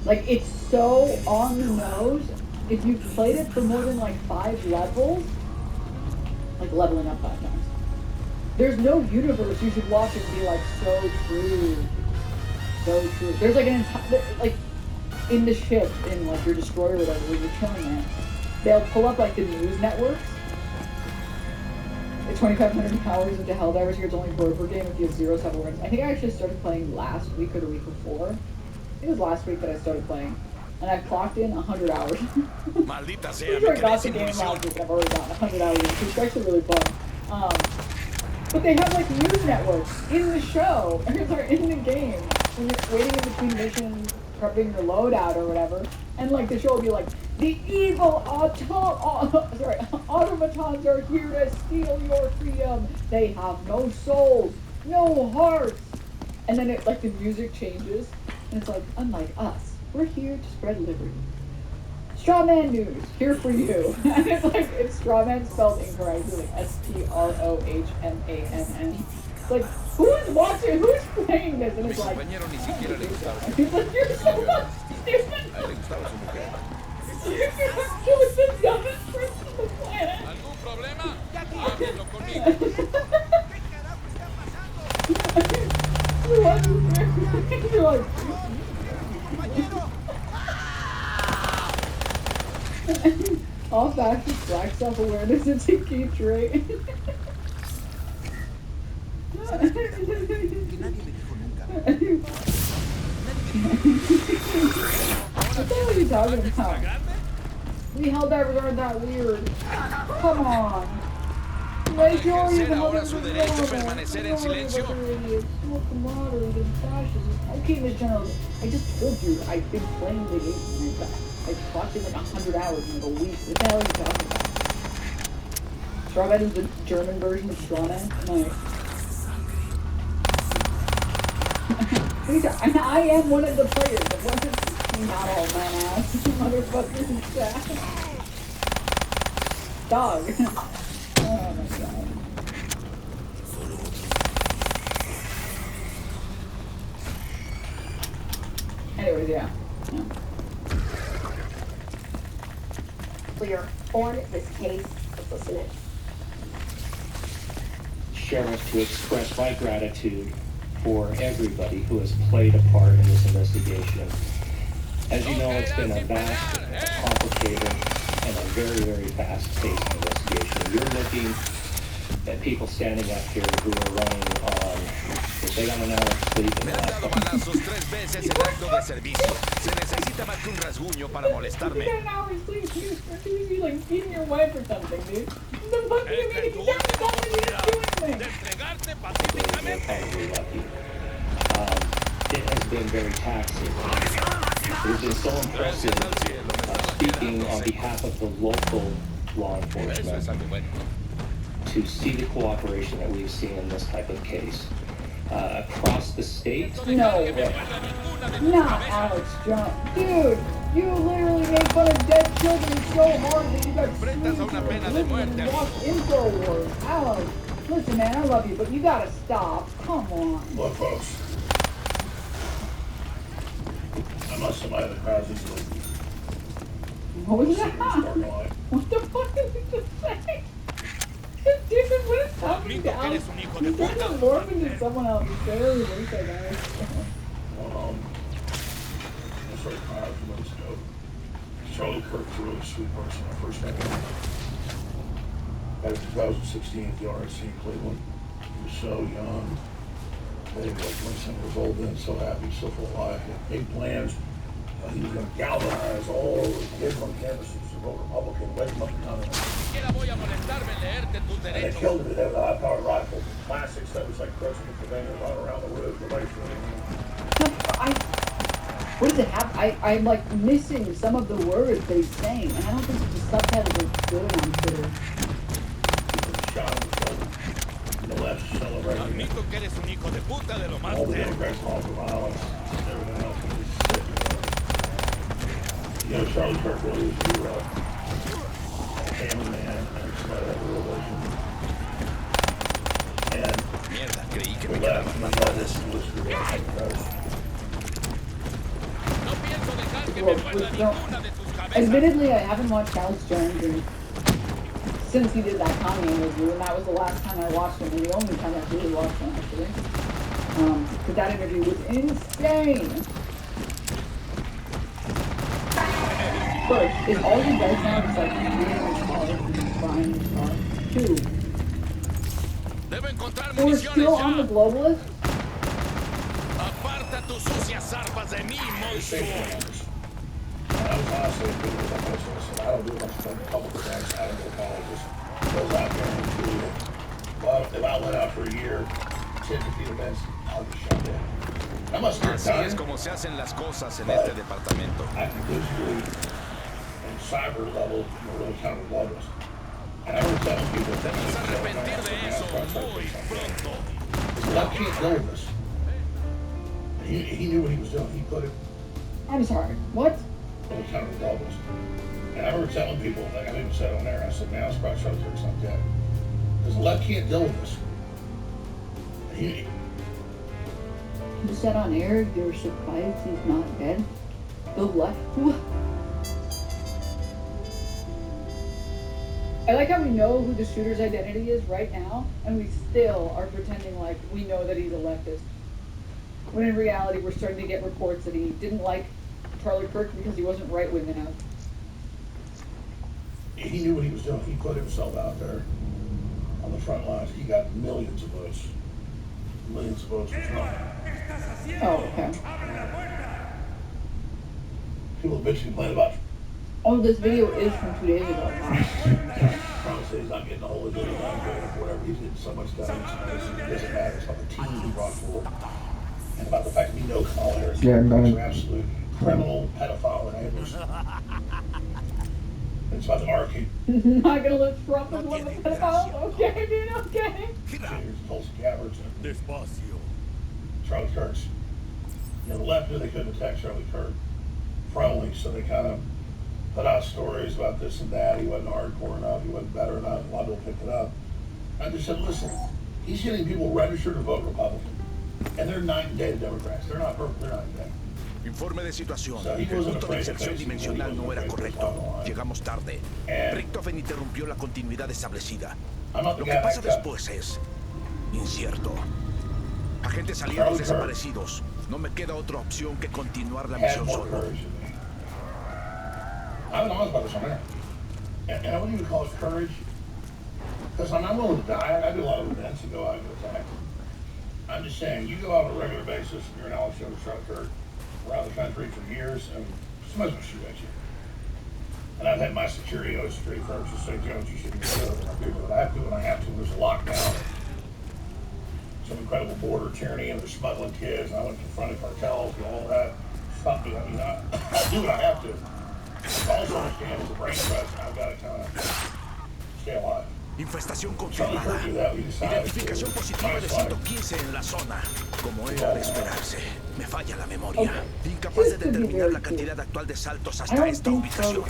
Like, it's so on the nose. If you've played it for more than like 5 levels, like leveling up 5 times, there's no universe you should watch and be like, so true. So true. There's like an entire, like, in the ship, in like your destroyer or whatever, where you're killing it, they'll pull up like the news networks. It's 2,500 hours into Helldivers here. It's only a groper game if you have 0 7 wins. I think I actually started playing last week or the week before. I think it was last week that I started playing. And I clocked in 100 hours. Maldita sea, I got the game last week. I've already got 100 hours, which is actually really fun. But they have like news networks in the show, or in the game, when you're waiting in between missions, prepping your loadout or whatever, and like the show will be like, the evil automatons are here to steal your freedom. They have no souls, no hearts. And then it, like, the music changes, and it's like, unlike us, we're here to spread liberty. Strawman news, here for you. And it's like, it's Strawman spelled incorrectly, like Strohmann. It's like, who is watching, who's playing this? And it's like, he's like, you're so much stupid. You're the dumbest person on the planet. You're like, all facts is black self-awareness is a key trait. What the hell are you talking about? We held that regard that weird. Come on. Make sure you know that okay, Miss General, I just told you I've been playing the game. I've watched it like 100 hours in like a week. What the hell are you talking about? Strawman is the German version of Strawman? Nice. I am one of the players. It wasn't not all man ass. Motherfuckers and chat. Dog. Oh my god. Anyways, yeah. We are on this case. Let's listen in. Sheriff, to express my gratitude for everybody who has played a part in this investigation. As you know, it's been a vast, complicated, and a very, very fast-paced investigation. You're looking at people standing up here who are running on, if they got an hour of sleep in the last couple balazos 3 veces en acto de servicio. Se necesita más que un rasguño para molestarme. You got an hour of sleep, dude. You're be like beating your wife or something, dude. The fuck do you mean? You don't do anything. It has been very taxing. It has been so impressive speaking on behalf of the local law enforcement to see the cooperation that we've seen in this type of case. Across the state? No way. Not Alex Jones. Dude, you literally made fun of dead children so hard that you got sued and lost InfoWars. Alex, listen man, I love you, but you gotta stop. Come on. Look folks. I must have the crowd just like, what was that? What the fuck did you just say? Dude, what is happening to Alex? He's trying to morph into someone else. He's barely like that guy. I started crying a few months ago. Charlie Kirk's a really sweet person. I first met him back in 2016 at the RSC in Cleveland. He was so young. Maybe like 27 years old then, so happy, so full of life. He had big plans. He was going to galvanize all the kids on campuses to vote Republican, wake them up and down. And they killed him to death with a high-powered rifle. Classics that was like crushing the container right around the roof. What does it have? I'm like missing some of the words that he's saying, and I don't think the subtitles are good on Twitter. Shot him the left celebrating. All the Democrats call for violence. Everything else was sick. You know, Charlie Kirk really was a hero. Family man, and somebody that real religion. And we left, and I thought this was the right Admittedly, I haven't watched Alex Jones since he did that Kanye interview, and that was the last time I watched him, and the only time I really watched him, actually. Because that interview was insane. First, is all he does now is like being in his car and buying his car? 2. We're still on the globalist? Aparta tus sucias arpas de mí, monstruo. I was honestly a bit of a pessimist, and I don't do much public events. I don't go to colleges. Goes out there and do it. But if I went out for a year, 10, 15 events, I'll be shut down. I must get Así done. es como se hacen las cosas en este departamento. Actively and cyber level, you're really kind of loveless. And I was telling people that Vas a arrepentir de eso muy pronto. I can't go with this. He knew what he was doing. He put it. I'm sorry, what? Old Town Republicans. And I remember telling people, like I even said on there, I said, man, I'm surprised Charlie Kirk's not dead. Because the left can't deal with this. You said on air you're surprised he's not dead? The left? I like how we know who the shooter's identity is right now, and we still are pretending like we know that he's a leftist. When in reality, we're starting to get reports that he didn't like Charlie Kirk because he wasn't right-wing enough. He knew what he was doing. He put himself out there on the front lines. He got millions of votes. Millions of votes for Trump. Oh, okay. People bitch and complain about Oh, this video is from 2 days ago. Trump says he's not getting a whole of it, whatever. He's getting so much done. It doesn't matter. It's about the team he brought forward. And about the fact that we know Kamala Harris is an absolute criminal pedophile and it's about the arcade. Not gonna let Trump as one of the pedophiles? Okay, dude, okay. Here's Tulsi Gabbard and Charlie Kirk's. You know, the left knew they couldn't attack Charlie Kirk frontally, so they kind of put out stories about this and that. He wasn't hardcore enough, he wasn't better enough. A lot of people picked it up. I just said, listen, he's getting people registered to vote Republican. And they're night and day Democrats. They're not perfect, they're night and day. Informe de situación. El punto de inserción dimensional no era correcto. Llegamos tarde. Richtofen interrumpió la continuidad establecida. Lo que pasa después es incierto. Agentes aliados desaparecidos. No me queda otra opción que continuar la misión solo. I've been honest about this on there. And I wouldn't even call it courage. Because I'm not willing to die. I do a lot of events and go out and attack. I'm just saying, you go out on a regular basis and you're an Alex Jones truck or around the country for years, and somebody's going to shoot at you. And I've had my security firms just say, Jones, you shouldn't do it. I do what I have to when I have to. There's a lockdown. Some incredible border tyranny, and they're smuggling kids, and I went confronted cartels and all that. Stop me. I mean, I do what I have to. I also understand as a brain trust, I've got to kind of stay alive. Infestación confirmada. Identificación positiva de 115 en la zona. Como era de esperarse, me falla la memoria. Incapaz de determinar la cantidad actual de saltos hasta esta ubicación.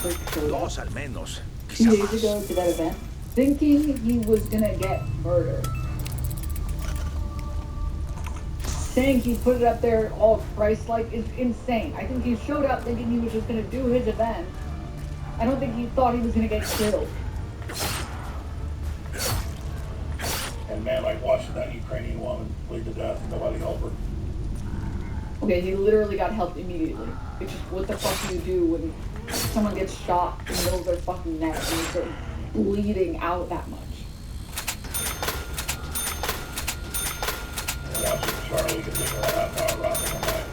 Dos al menos. 2 days ago to that event, thinking he was gonna get murdered. Saying he put it up there all Christ-like is insane. I think he showed up thinking he was just gonna do his event. I don't think he thought he was gonna get killed. And man, like watching that Ukrainian woman bleed to death and nobody helped her. Okay, he literally got helped immediately. It's just, what the fuck do you do when someone gets shot in the middle of their fucking neck and they start bleeding out that much? And watching Charlie get bigger out power rocket on that.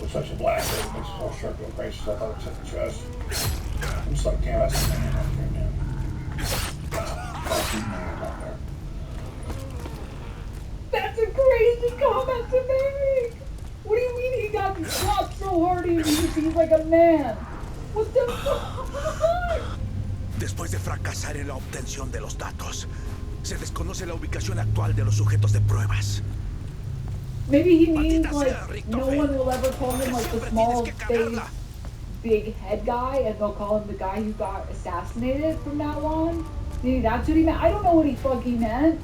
With such a black hole, it makes his whole shirt go crazy. So I thought it was at the chest. I'm just like, damn, that's a man out there, man. Fucking man out there. That's a crazy comment to make! What do you mean he got shot so hard he's like a man? What the fuck? Después de fracasar en la obtención de los datos, se desconoce la ubicación actual de los sujetos de pruebas. Maybe he means like no one will ever call him like the small face, big head guy, and they'll call him the guy who got assassinated from now on. Maybe that's what he meant. I don't know what he fucking meant.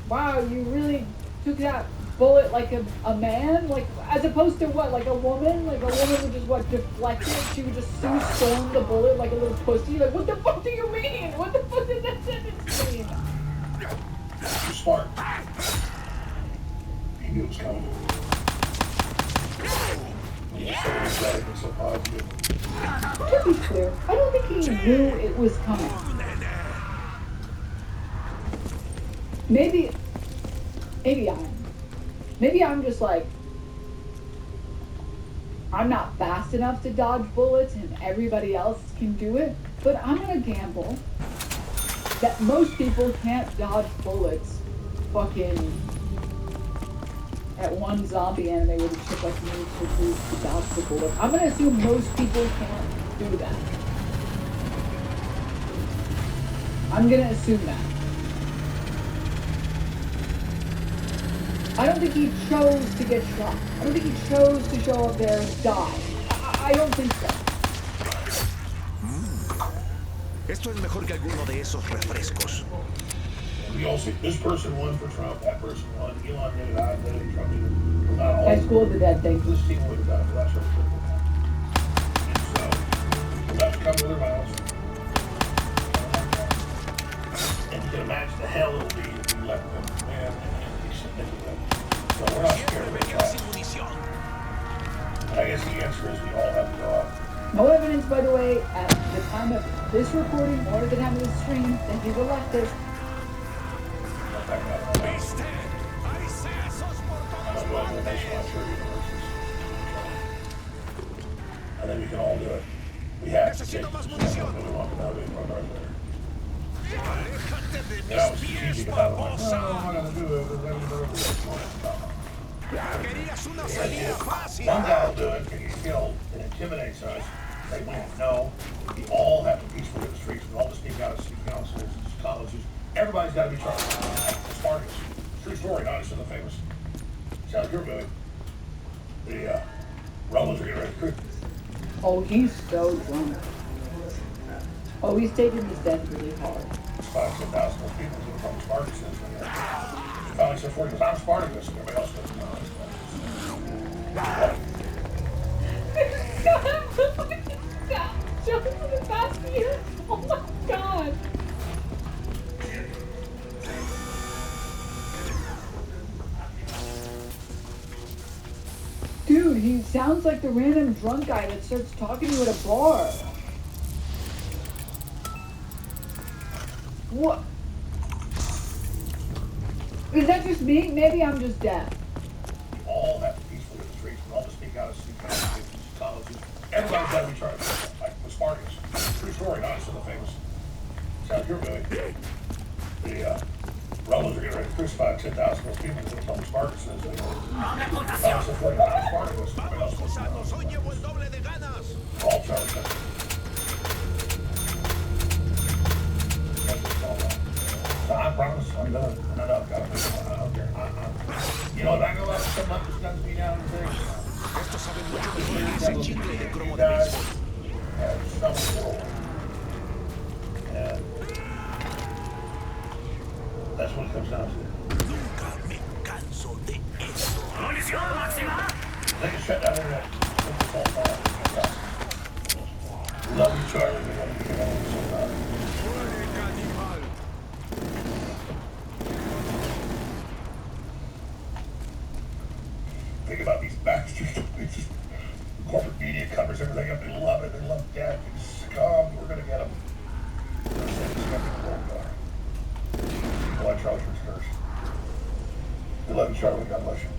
Wow, you really took that bullet like a man? Like, as opposed to what, like a woman? Like a woman would just, what, deflect it? She would just storm the bullet like a little pussy? Like, what the fuck do you mean? What the fuck does that sentence mean? You're smart. He knew it was coming. He was so excited and so positive. To be clear, I don't think he knew it was coming. Maybe I'm just like, I'm not fast enough to dodge bullets and everybody else can do it, but I'm gonna gamble that most people can't dodge bullets fucking at one zombie anime where the chick like moves to dodge the bullet. I'm gonna assume most people can't do that. I'm gonna assume that. I don't think he chose to get shot. I don't think he chose to show up there and die. I don't think so. Esto es mejor que alguno de esos refrescos. We all see this person won for Trump, that person won, Elon did it, I did it, Trump did it. High School of the Dead thing. This team would have done it, that's what we're about to come with their mouths. And you can imagine the hell it'll be if we let them win and be significant. So we're not scared of it. And I guess the answer is we all have to go out. No evidence, by the way, at the time of this recording or at the time of this stream that he's elected. And then we can all do it. We have to take this. We want to know we run right there. And I was strategic about it. Like, no, I'm not going to do it. One guy will do it, and he's killed, and intimidates us. They win. No, we all have to peacefully in the streets. We all just speak out of city councils, colleges. Everybody's got to be charged. Spartacus. True story, not just in the famous South Korea movie. The Romans are getting ready to cook. Oh, he's so drunk. Oh, he's taking this death really hard. 5,000 people who from Spartacus. Finally said, "For I'm Spartacus." Everybody else goes, "No." John for the past year. Oh my god. Dude, he sounds like the random drunk guy that starts talking to you at a bar. What? Is that just me? Maybe I'm just deaf. We all have to peacefully in the streets. We all just speak out of city councils, colleges. Everybody's got to be charged. Like with Spartacus. True story, not just in the famous South Korea movie. The Romans are getting ready to crucify 10,000 people who from Spartacus. And they finally said, "For I'm Spartacus." Everybody else goes, "No." We're all charged. So I promise, I'm done. I don't care. You know, if I go out and some of this guns be down and things, Esto sabe mucho mejor que ese chicle de cromo de béisbol. And that's what it comes down to. Nunca me canso de eso. ¡Munición máxima! They can shut down internet. Love you, Charlie. We love you. Think about these bastards. Corporate media covers everything up. They love it. They love death. These scum. We're going to get them. I like Charlie first. We love you, Charlie. God bless you.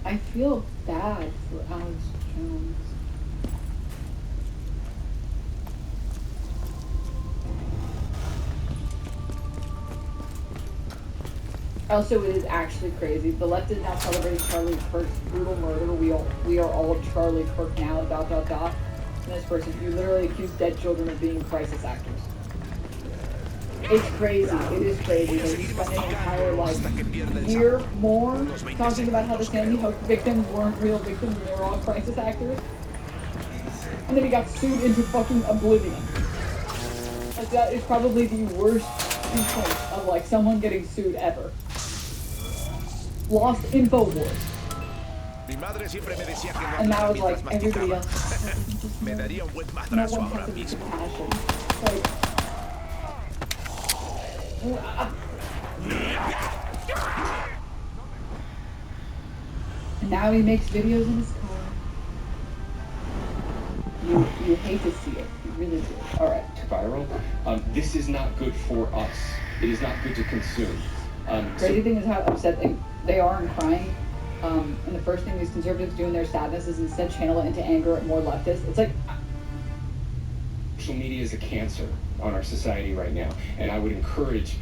I feel bad for Alex Jones. Also, it is actually crazy. The left is now celebrating Charlie Kirk's brutal murder. We are all Charlie Kirk now, ... And this person, you literally accuse dead children of being crisis actors. It's crazy. It is crazy that you spent an entire year more talking about how the Sandy Hook victims weren't real victims and they were all crisis actors. And then he got sued into fucking oblivion. Like, that is probably the worst instance of someone getting sued ever. Lost InfoWars. And now it's like everybody else. Me daría un buen No madrazo one ahora has any mismo. compassion. And now he makes videos in his car. You hate to see it. You really do. Alright. Viral. This is not good for us. It is not good to consume. Crazy thing is how upset they are and crying. And the first thing these conservatives do in their sadness is instead channel it into anger at more leftists. It's like... Social media is a cancer on our society right now. And I would encourage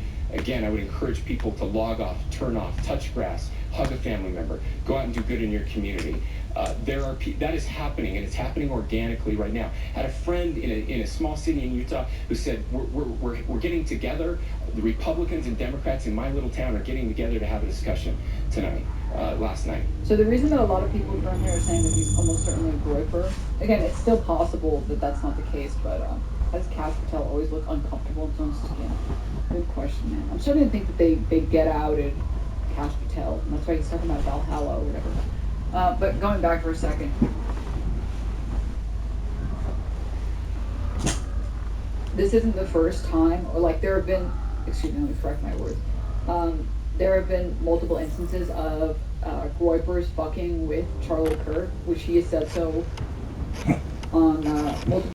people to log off, turn off, touch grass, hug a family member, go out and do good in your community. That is happening, and it's happening organically right now. I had a friend in a small city in Utah who said, we're getting together. The Republicans and Democrats in my little town are getting together to have a discussion tonight, last night. So the reason that a lot of people currently are saying that he's almost certainly a groiper, again, it's still possible that that's not the case, but has Kash Patel always looked uncomfortable in his own skin? Good question, man. I'm starting to think that they get outed Kash Patel, and that's why he's talking about Valhalla or whatever. But going back for a second. This isn't the first time, or like there have been, excuse me, let me correct my words. There have been multiple instances of groypers fucking with Charlie Kirk, which he has said so on multiple